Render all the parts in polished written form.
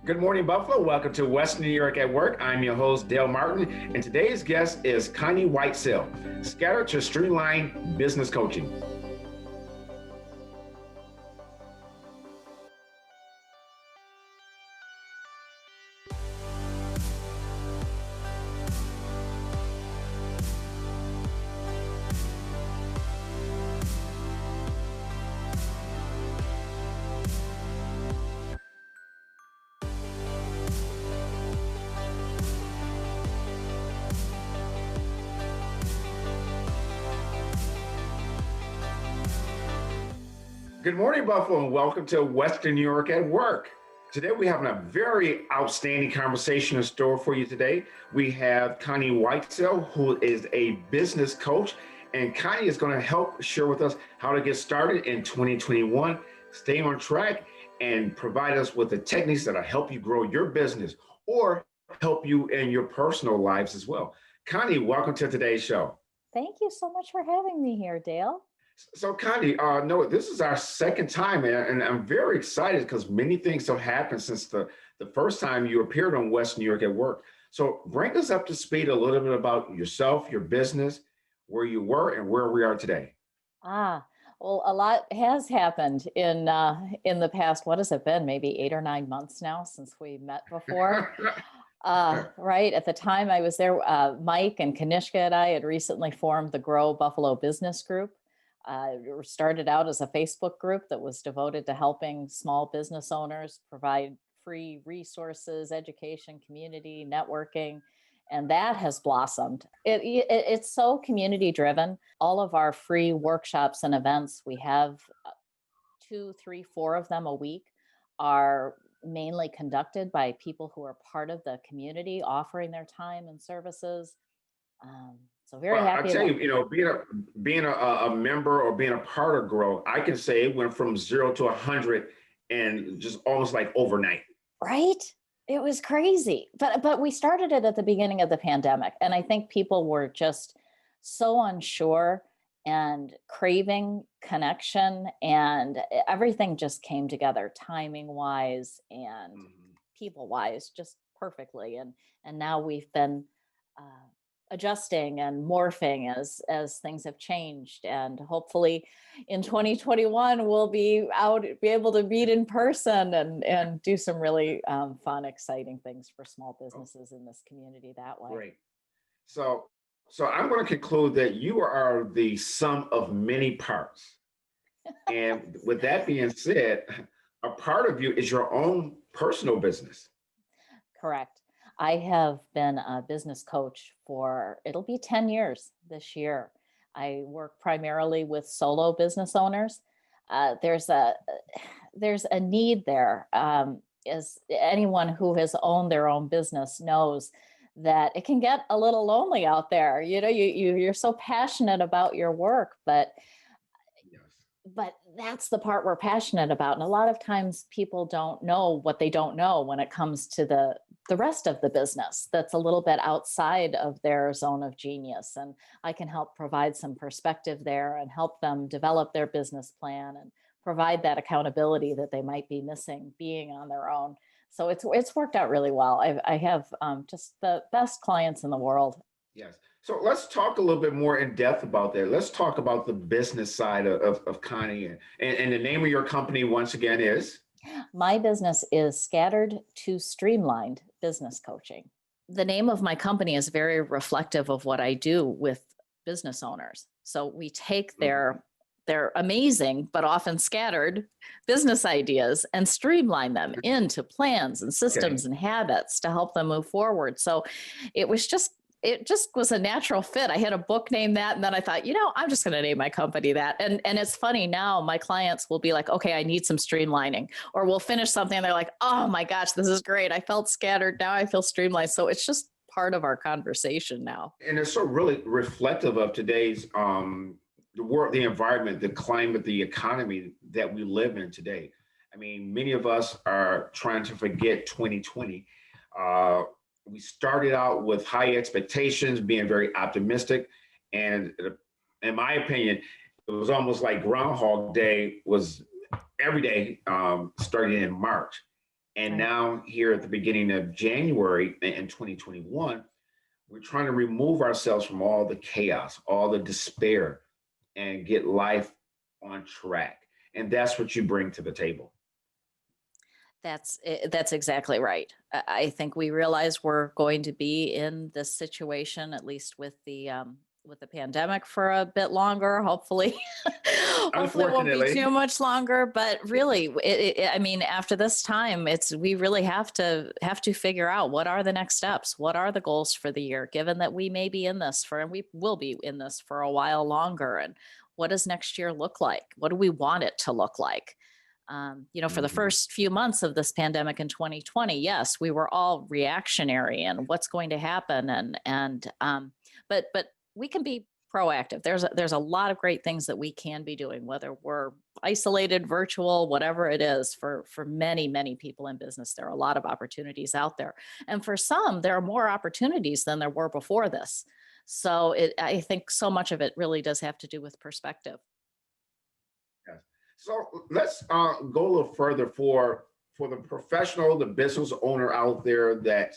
Good morning, Buffalo. Welcome to Western New York at Work. I'm your host, Dale Martin, and today's guest is Connie Whitesell, Scattered to Streamlined Business Coaching. Good morning, Buffalo, and welcome to Western New York at Work. Today, we're having a very outstanding conversation in store for you today. We have Connie Whitesell, who is a business coach, and Connie is going to help share with us how to get started in 2021, stay on track, and provide us with the techniques that'll help you grow your business or help you in your personal lives as well. Connie, welcome to today's show. Thank you so much for having me here, Dale. So, Connie, no, this is our second time, and I'm very excited because many things have happened since the first time you appeared on West New York at Work. So bring us up to speed a little bit about yourself, your business, where you were, and where we are today. Well, a lot has happened in the past. What has it been? Maybe 8 or 9 months now since we met before. Right at the time I was there, Mike and Kanishka and I had recently formed the Grow Buffalo Business Group. It started out as a Facebook group that was devoted to helping small business owners provide free resources, education, community, networking, and that has blossomed. It's so community driven. All of our free workshops and events, we have 2, 3, 4 of them a week, are mainly conducted by people who are part of the community, offering their time and services. So very happy. I tell you, being a member or being a part of Grow, I can say it went from 0 to 100 and just almost like overnight. Right? It was crazy. But we started it at the beginning of the pandemic. And I think people were just so unsure and craving connection, and everything just came together timing wise and people wise just perfectly. And now we've been adjusting and morphing as things have changed, and hopefully in 2021 we'll be able to meet in person and do some really fun, exciting things for small businesses in this community that way. Great. So I'm going to conclude that you are the sum of many parts. And with that being said, a part of you is your own personal business. Correct. I have been a business coach it'll be 10 years this year. I work primarily with solo business owners. There's a need there. As anyone who has owned their own business knows that it can get a little lonely out there. You're so passionate about your work, but that's the part we're passionate about. And a lot of times people don't know what they don't know when it comes to the rest of the business that's a little bit outside of their zone of genius. And I can help provide some perspective there and help them develop their business plan and provide that accountability that they might be missing being on their own. So it's worked out really well. I have just the best clients in the world. Yes. So let's talk a little bit more in depth about that. Let's talk about the business side of Connie. And the name of your company, once again, is? My business is Scattered to Streamlined Business Coaching. The name of my company is very reflective of what I do with business owners. So we take their amazing, but often scattered business ideas and streamline them into plans and systems and habits to help them move forward. So it just was a natural fit. I had a book named that, and then I thought, I'm just going to name my company that. And it's funny now, my clients will be like, okay, I need some streamlining, or we'll finish something and they're like, oh my gosh, this is great. I felt scattered. Now I feel streamlined. So it's just part of our conversation now. And it's so really reflective of today's, the world, the environment, the climate, the economy that we live in today. I mean, many of us are trying to forget 2020. We started out with high expectations, being very optimistic. And in my opinion, it was almost like Groundhog Day was every day starting in March. And Right. now here at the beginning of January in 2021, we're trying to remove ourselves from all the chaos, all the despair, and get life on track. And that's what you bring to the table. That's exactly right. I think we realize we're going to be in this situation, at least with the pandemic, for a bit longer. Hopefully, hopefully it won't be Unfortunately, too much longer. But really, I mean, after this time, we really have to figure out what are the next steps, what are the goals for the year, given that we may be in this for, and we will be in this for a while longer, and what does next year look like? What do we want it to look like? For the mhm, first few months of this pandemic in 2020, yes, we were all reactionary and what's going to happen, but we can be proactive. There's a lot of great things that we can be doing, whether we're isolated, virtual, whatever it is. For many people in business, there are a lot of opportunities out there, and for some, there are more opportunities than there were before this. So I think so much of it really does have to do with perspective. yes. So let's go a little further for the professional, the business owner out there that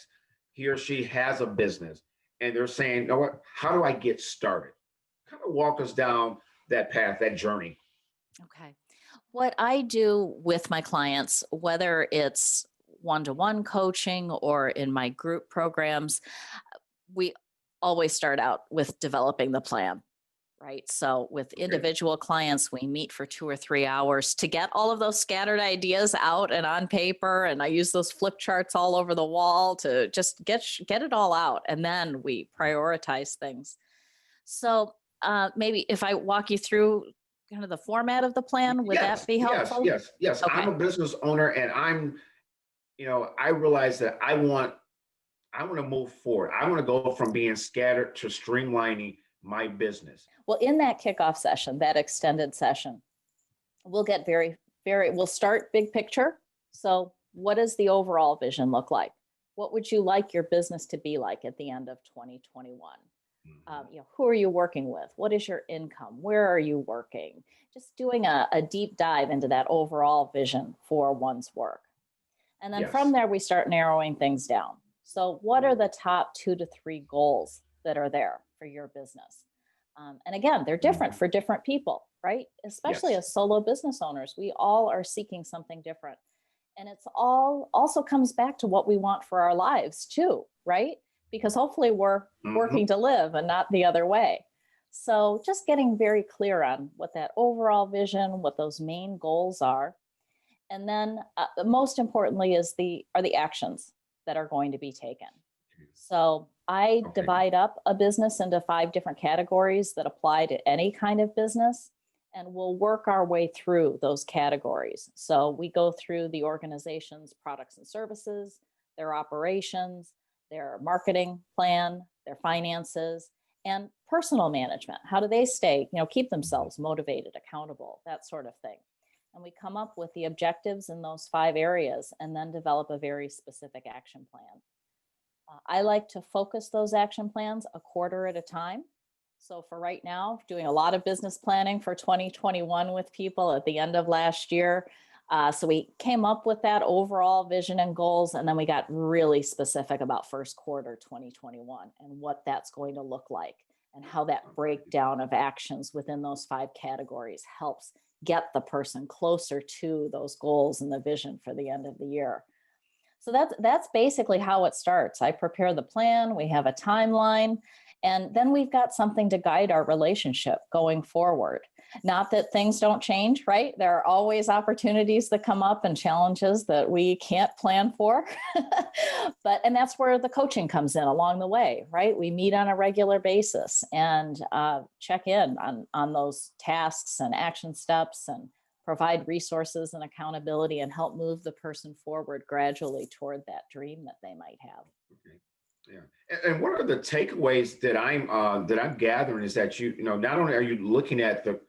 he or she has a business and they're saying, you know what, how do I get started? Kind of walk us down that path, that journey. Okay. What I do with my clients, whether it's one-to-one coaching or in my group programs, we always start out with developing the plan, right? So with Okay. individual clients, we meet for 2 or 3 hours to get all of those scattered ideas out and on paper. And I use those flip charts all over the wall to just get it all out. And then we prioritize things. So maybe if I walk you through kind of the format of the plan, would that Yes, be yes, helpful? yes, yes. I'm Okay. a business owner and I realize that I want to move forward. I want to go from being scattered to streamlining my business. Well, in that kickoff session, that extended session, we'll get we'll start big picture. So, what does the overall vision look like? What would you like your business to be like at the end of 2021? Mhm. Who are you working with? What is your income? Where are you working? Just doing a deep dive into that overall vision for one's work. And then from Yes. there, we start narrowing things down. So, what are the top 2 to 3 goals that are there for your business? And again, they're different Mhm. for different people, right? Especially Yes. as solo business owners, we all are seeking something different. And it's all also comes back to what we want for our lives too, right? Because hopefully we're Mhm. working to live and not the other way. So just getting very clear on what that overall vision, what those main goals are, and then most importantly are the actions that are going to be taken. So I Okay. divide up a business into 5 different categories that apply to any kind of business, and we'll work our way through those categories. So we go through the organization's products and services, their operations, their marketing plan, their finances, and personal management. How do they keep Mhm. themselves motivated, accountable, that sort of thing. And we come up with the objectives in those 5 areas and then develop a very specific action plan. I like to focus those action plans a quarter at a time. So for right now, doing a lot of business planning for 2021 with people at the end of last year. So we came up with that overall vision and goals, and then we got really specific about first quarter 2021 and what that's going to look like and how that breakdown of actions within those 5 categories helps get the person closer to those goals and the vision for the end of the year. So that's basically how it starts. I prepare the plan, we have a timeline, and then we've got something to guide our relationship going forward. Not that things don't change, right? There are always opportunities that come up and challenges that we can't plan for. And that's where the coaching comes in along the way, right? We meet on a regular basis and check in on those tasks and action steps and provide resources and accountability and help move the person forward gradually toward that dream that they might have. Okay. Yeah. And one of the takeaways that I'm gathering is that not only are you looking at the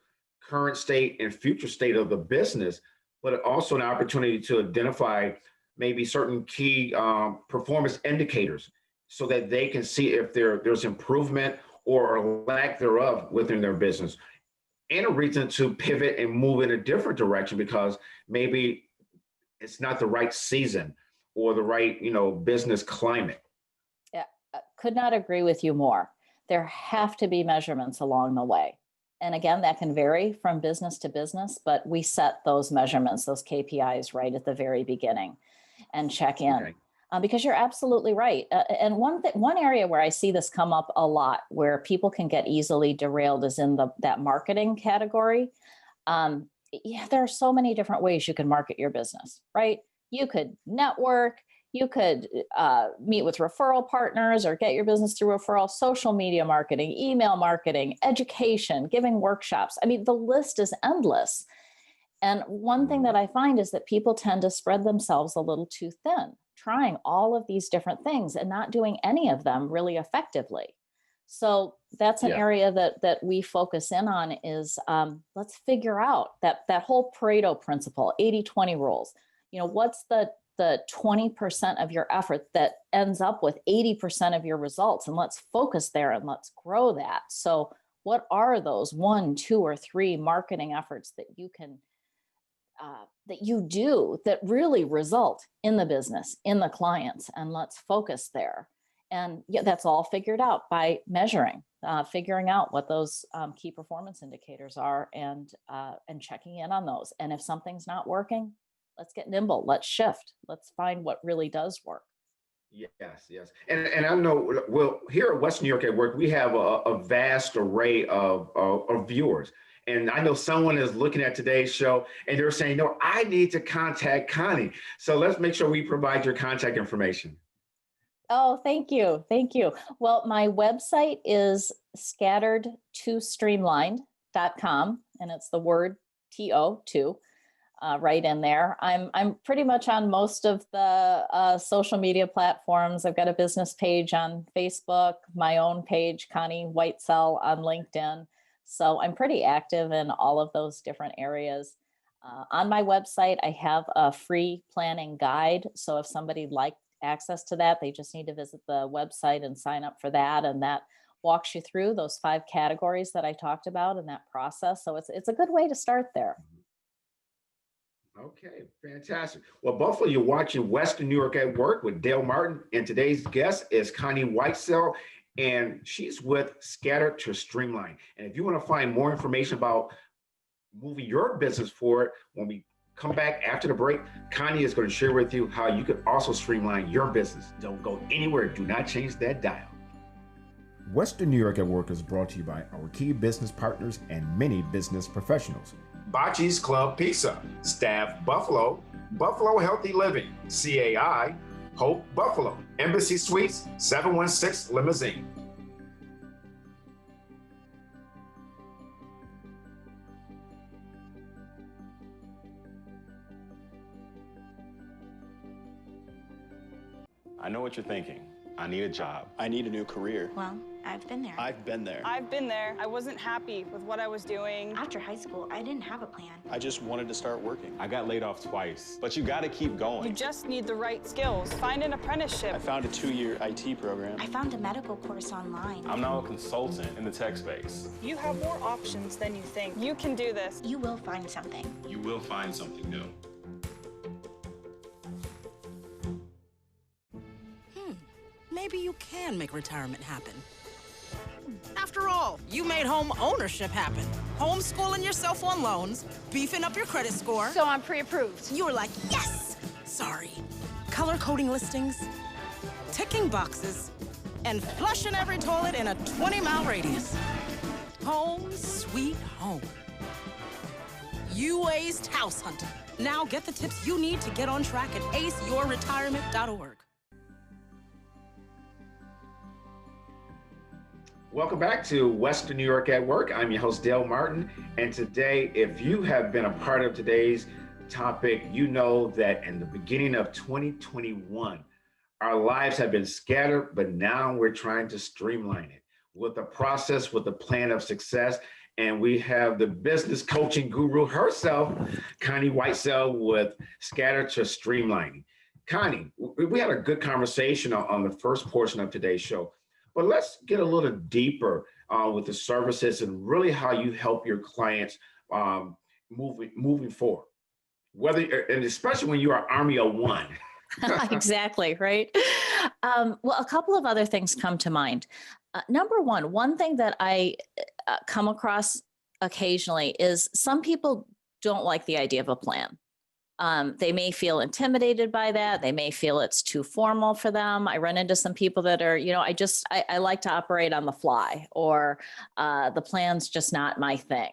current state and future state of the business, but also an opportunity to identify maybe certain key performance indicators so that they can see if there's improvement or lack thereof within their business, and a reason to pivot and move in a different direction because maybe it's not the right season or the right, business climate. Yeah, could not agree with you more. There have to be measurements along the way. And again, that can vary from business to business, but we set those measurements, those KPIs right at the very beginning and check in. Okay. Because you're absolutely right. And one area where I see this come up a lot, where people can get easily derailed, is in that marketing category. Yeah, there are so many different ways you can market your business, right? You could network, you could meet with referral partners or get your business through referral, social media marketing, email marketing, education, giving workshops. I mean, the list is endless. And one thing that I find is that people tend to spread themselves a little too thin, trying all of these different things and not doing any of them really effectively. So that's an Yeah. area that we focus in on is let's figure out that whole Pareto principle, 80-20 rules. What's the 20% of your effort that ends up with 80% of your results? And let's focus there and let's grow that. So what are those 1, 2, or 3 marketing efforts that you can that you do that really result in the business, in the clients, and let's focus there. And yeah, that's all figured out by measuring, figuring out what those key performance indicators are, and checking in on those. And if something's not working, let's get nimble. Let's shift. Let's find what really does work. Yes. And I know, well, here at West New York at Work, we have a vast array of viewers. And I know someone is looking at today's show and they're saying, no, I need to contact Connie. So let's make sure we provide your contact information. Oh, thank you. Thank you. Well, my website is scattered2streamlined.com, and it's the word TO2 right in there. I'm pretty much on most of the social media platforms. I've got a business page on Facebook, my own page, Connie Whitesell, on LinkedIn. So I'm pretty active in all of those different areas. On my website, I have a free planning guide. So if somebody'd like access to that, they just need to visit the website and sign up for that. And that walks you through those 5 categories that I talked about in that process. So it's a good way to start there. Okay, fantastic. Well, Buffalo, you're watching Western New York at Work with Dale Martin, and today's guest is Connie Whitesell, and she's with Scattered to Streamline. And if you want to find more information about moving your business forward, when we come back after the break, Connie is going to share with you how you can also streamline your business. Don't go anywhere. Do not change that dial. Western New York at Work is brought to you by our key business partners and many business professionals. Bocce's Club Pizza, Staff Buffalo, Buffalo Healthy Living, CAI, Hope Buffalo, Embassy Suites, 716 Limousine. I know what you're thinking. I need a job. I need a new career. Well, I've been there. I've been there. I've been there. I wasn't happy with what I was doing. After high school, I didn't have a plan. I just wanted to start working. I got laid off twice, but you gotta keep going. You just need the right skills. Find an apprenticeship. I found a 2-year IT program. I found a medical course online. I'm now a consultant in the tech space. You have more options than you think. You can do this. You will find something. You will find something new. Maybe you can make retirement happen. After all, you made home ownership happen. Homeschooling yourself on loans, beefing up your credit score. So I'm pre-approved. You were like, yes! Sorry. Color coding listings, ticking boxes, and flushing every toilet in a 20-mile radius. Home sweet home. You aced house hunting. Now get the tips you need to get on track at aceyourretirement.org. Welcome back to Western New York at Work. I'm your host, Dale Martin. And today, if you have been a part of today's topic, you know that in the beginning of 2021, our lives have been scattered, but now we're trying to streamline it with a process, with a plan of success. And we have the business coaching guru herself, Connie Whitesell, with Scattered to Streamlining. Connie, we had a good conversation on the first portion of today's show. But let's get a little deeper with the services and really how you help your clients moving forward. Whether, and especially when you are Army of One. Exactly, right? Well, a couple of other things come to mind. Number one thing that I come across occasionally is some people don't like the idea of a plan. They may feel intimidated by that. They may feel it's too formal for them. I run into some people that are, I like to operate on the fly, or the plan's just not my thing.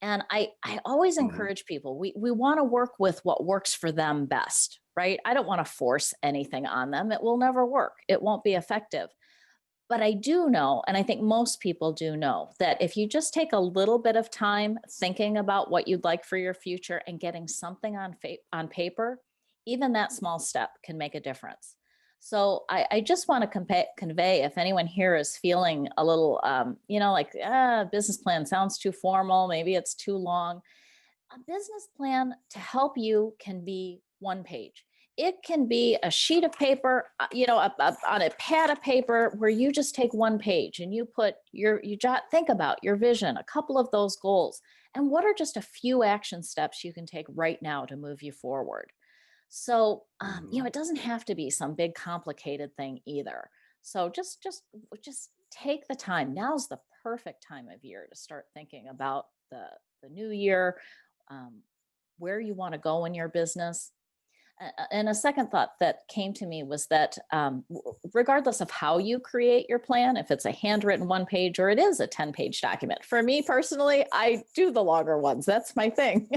And I always encourage people, we want to work with what works for them best, right? I don't want to force anything on them. It will never work. It won't be effective. But I do know, and I think most people do know, that if you just take a little bit of time thinking about what you'd like for your future and getting something on paper, even that small step can make a difference. So I just want to convey, if anyone here is feeling a little, business plan sounds too formal, maybe it's too long. A business plan to help you can be one page. It can be a sheet of paper, on a pad of paper where you just take one page and you put think about your vision, a couple of those goals, and what are just a few action steps you can take right now to move you forward. So, it doesn't have to be some big complicated thing either. So just take the time. Now's the perfect time of year to start thinking about the new year, where you want to go in your business. And a second thought that came to me was that regardless of how you create your plan, if it's a handwritten one page or it is a 10-page document, for me personally, I do the longer ones. That's my thing.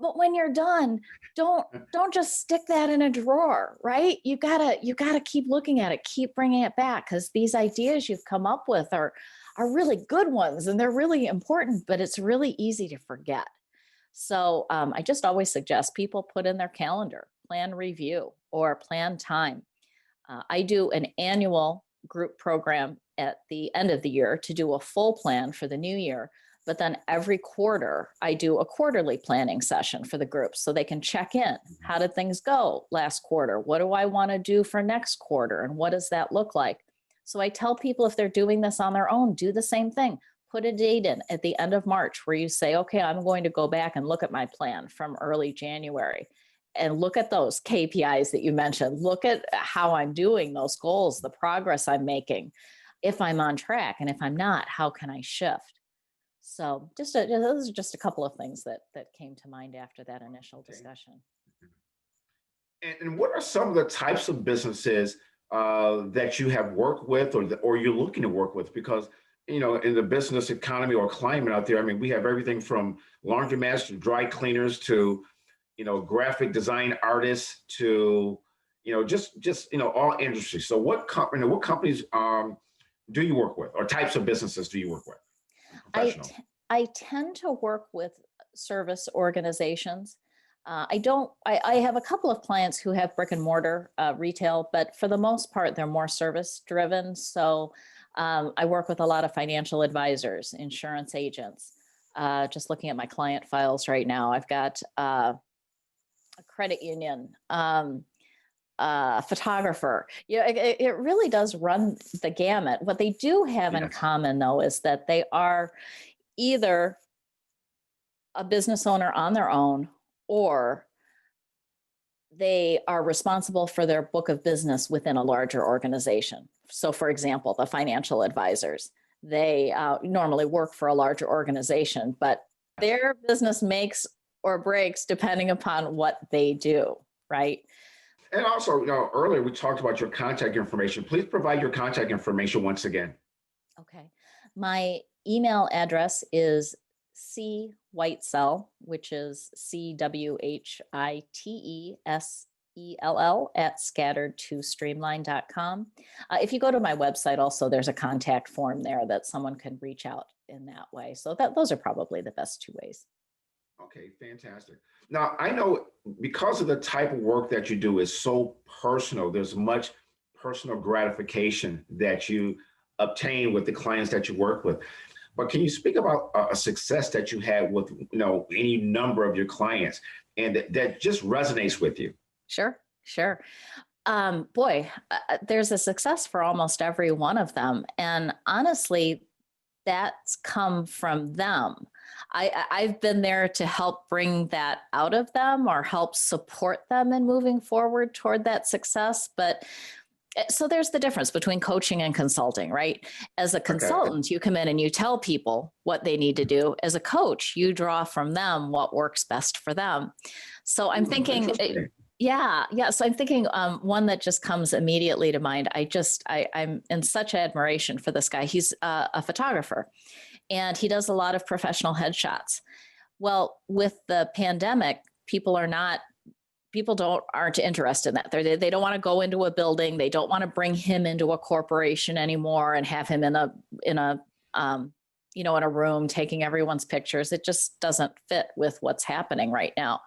But when you're done, don't just stick that in a drawer, right? You gotta keep looking at it, keep bringing it back, because these ideas you've come up with are really good ones and they're really important, but it's really easy to forget. So I just always suggest people put in their calendar, plan review or plan time. I do an annual group program at the end of the year to do a full plan for the new year. But then every quarter, I do a quarterly planning session for the group so they can check in. How did things go last quarter? What do I want to do for next quarter? And what does that look like? So I tell people, if they're doing this on their own, do the same thing. Put a date in at the end of March where you say, okay, I'm going to go back and look at my plan from early January and look at those KPIs that you mentioned. Look at how I'm doing those goals, the progress I'm making, if I'm on track, and if I'm not, how can I shift? So those are just a couple of things that came to mind after that initial discussion. And what are some of the types of businesses that you have worked with or you're looking to work with? Because in the business economy or climate out there, I mean, we have everything from laundromats to dry cleaners to, graphic design artists to, just all industries. So what companies do you work with, or types of businesses do you work with? I tend to work with service organizations. I have a couple of clients who have brick and mortar retail, but for the most part, they're more service driven. So I work with a lot of financial advisors, insurance agents. Just looking at my client files right now, I've got a credit union, photographer. It really does run the gamut. What they do have in common, though, is that they are either a business owner on their own, or they are responsible for their book of business within a larger organization. So, for example, the financial advisors, they normally work for a larger organization, but their business makes or breaks depending upon what they do, right? And also, earlier we talked about your contact information. Please provide your contact information once again. Okay. My email address is Whitesell, which is CWHITESELL @scattered2streamline.com. If you go to my website also, there's a contact form there that someone can reach out in that way. So those are probably the best two ways. Okay, fantastic. Now, I know because of the type of work that you do is so personal, there's much personal gratification that you obtain with the clients that you work with. But can you speak about a success that you had with any number of your clients and that just resonates with you? Sure. There's a success for almost every one of them. And honestly, that's come from them. I've been there to help bring that out of them or help support them in moving forward toward that success. But so there's the difference between coaching and consulting, right? As a consultant, you come in and you tell people what they need to do. As a coach, you draw from them what works best for them. So I'm thinking, yeah. So I'm thinking one that just comes immediately to mind. I'm in such admiration for this guy. He's a photographer and he does a lot of professional headshots. Well, with the pandemic, people aren't interested in that. They don't want to go into a building. They don't want to bring him into a corporation anymore and have him in a room taking everyone's pictures. It just doesn't fit with what's happening right now.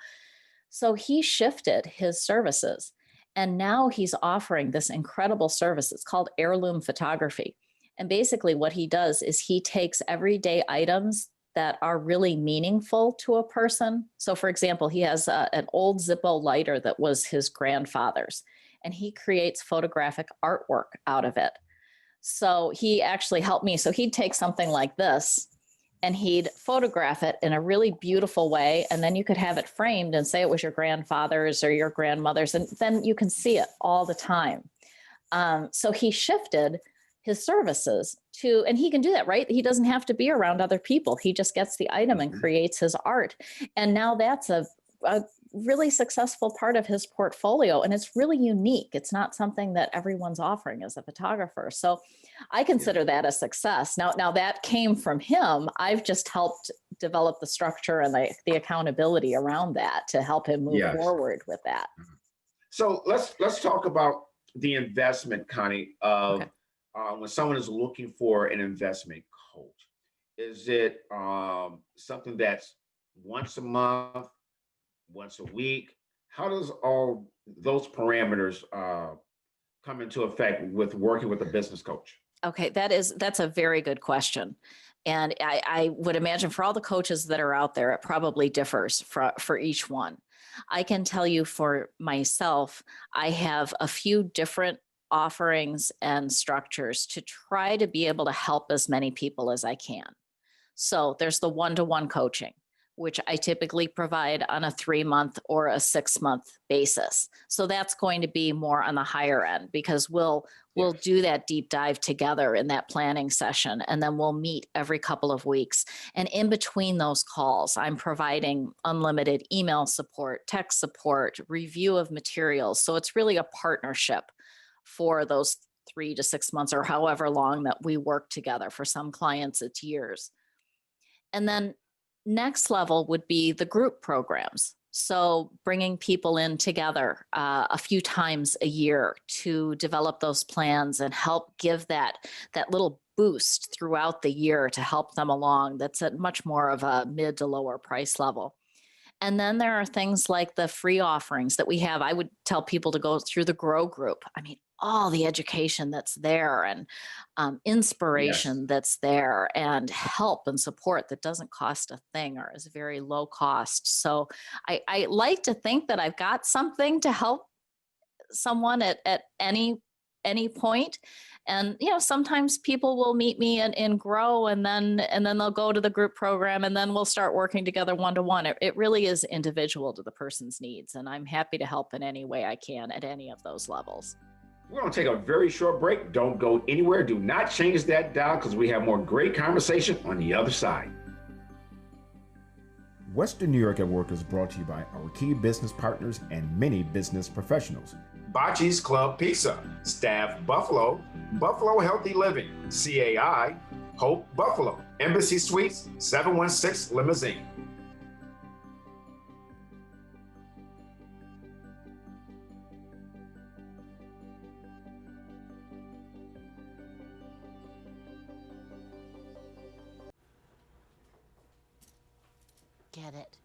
So he shifted his services and now he's offering this incredible service. It's called heirloom photography. And basically what he does is he takes everyday items that are really meaningful to a person. So for example, he has an old Zippo lighter that was his grandfather's, and he creates photographic artwork out of it. So he actually helped me. So he'd take something like this and he'd photograph it in a really beautiful way. And then you could have it framed and say it was your grandfather's or your grandmother's, and then you can see it all the time. So he shifted his services to, and he can do that, right? He doesn't have to be around other people. He just gets the item and creates his art. And now that's a really successful part of his portfolio. And it's really unique. It's not something that everyone's offering as a photographer. So I consider that a success. Now that came from him. I've just helped develop the structure and the accountability around that to help him move forward with that. So let's talk about the investment, Connie, of when someone is looking for an investment coach. Is it something that's once a month, once a week? How does all those parameters come into effect with working with a business coach? Okay, that's a very good question. And I would imagine for all the coaches that are out there, it probably differs for each one. I can tell you for myself, I have a few different offerings and structures to try to be able to help as many people as I can. So there's the one-to-one coaching, which I typically provide on a 3-month or a 6-month basis. So that's going to be more on the higher end because we'll do that deep dive together in that planning session. And then we'll meet every couple of weeks. And in between those calls, I'm providing unlimited email support, text support, review of materials. So it's really a partnership for those 3 to 6 months or however long that we work together. For some clients, it's years. And then next level would be the group programs. So bringing people in together a few times a year to develop those plans and help give that little boost throughout the year to help them along. That's at much more of a mid to lower price level. And then there are things like the free offerings that we have. I would tell people to go through the Grow group. I mean, all the education that's there and inspiration that's there and help and support that doesn't cost a thing or is very low cost. So I like to think that I've got something to help someone at any point. And, sometimes people will meet me in Grow and then they'll go to the group program and then we'll start working together one-to-one. It really is individual to the person's needs. And I'm happy to help in any way I can at any of those levels. We're going to take a very short break. Don't go anywhere. Do not change that dial because we have more great conversation on the other side. Western New York at Work is brought to you by our key business partners and many business professionals. Bocce's Club Pizza, Staff Buffalo, Buffalo Healthy Living, CAI, Hope Buffalo, Embassy Suites, 716 Limousine. Get it.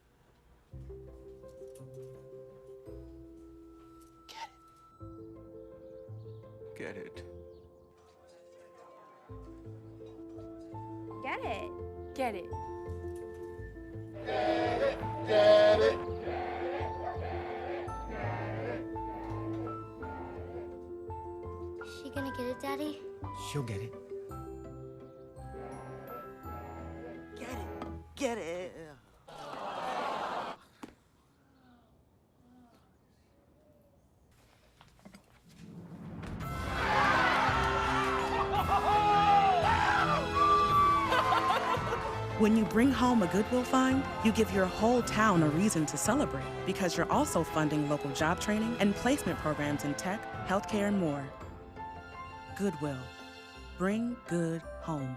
Get it. Get it. Get it. Get it. Is she gonna get it, Daddy? She'll get it. Get it. get it. When you bring home a Goodwill find, you give your whole town a reason to celebrate because you're also funding local job training and placement programs in tech, healthcare, and more. Goodwill. Bring good home.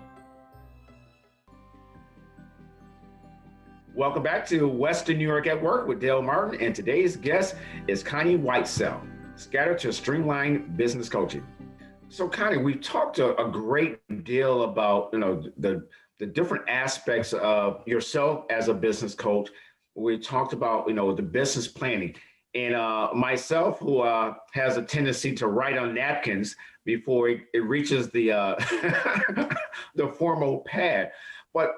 Welcome back to Western New York at Work with Dale Martin, and today's guest is Connie Whitesell, Scattered to Streamlined Business Coaching. So Connie, we've talked a great deal about the different aspects of yourself as a business coach. We talked about the business planning, and myself, who has a tendency to write on napkins before it reaches the the formal pad. But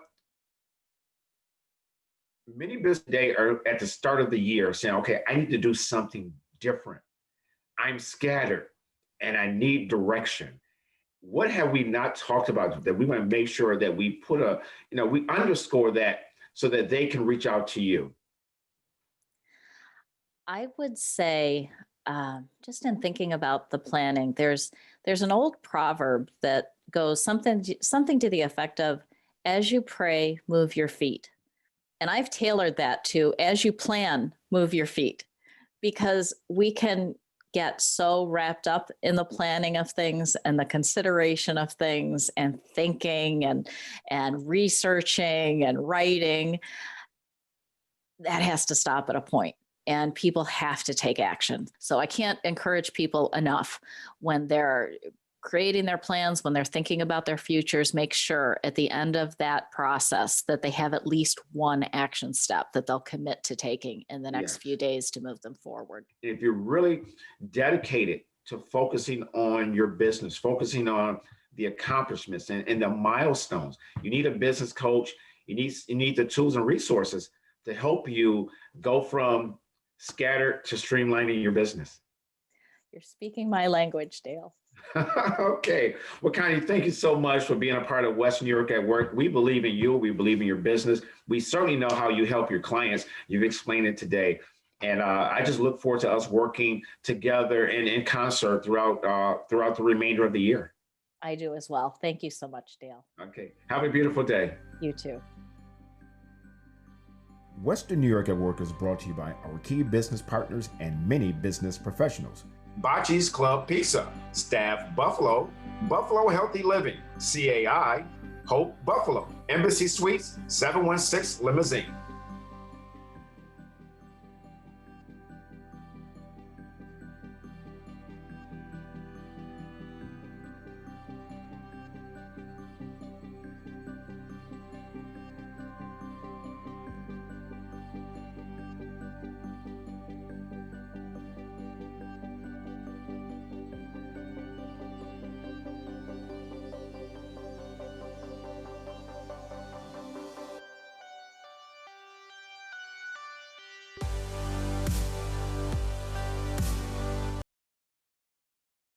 many business today are at the start of the year saying, okay, I need to do something different. I'm scattered and I need direction. What have we not talked about that we want to make sure that we put we underscore that so that they can reach out to you? I would say, just in thinking about the planning, there's an old proverb that goes something to the effect of, as you pray, move your feet. And I've tailored that to, as you plan, move your feet, because we can get so wrapped up in the planning of things and the consideration of things and thinking and researching and writing. That has to stop at a point, and people have to take action. So I can't encourage people enough when they're creating their plans, when they're thinking about their futures, make sure at the end of that process that they have at least one action step that they'll commit to taking in the next few days to move them forward. If you're really dedicated to focusing on your business, focusing on the accomplishments and the milestones, you need a business coach. You need the tools and resources to help you go from scattered to streamlining your business. You're speaking my language, Dale. Okay. Well, Connie, thank you so much for being a part of Western New York at Work. We believe in you. We believe in your business. We certainly know how you help your clients. You've explained it today. And I just look forward to us working together and in concert throughout the remainder of the year. I do as well. Thank you so much, Dale. Okay. Have a beautiful day. You too. Western New York at Work is brought to you by our key business partners and many business professionals. Bocce's Club Pizza, Staff Buffalo, Buffalo Healthy Living, CAI, Hope Buffalo, Embassy Suites, 716 Limousine.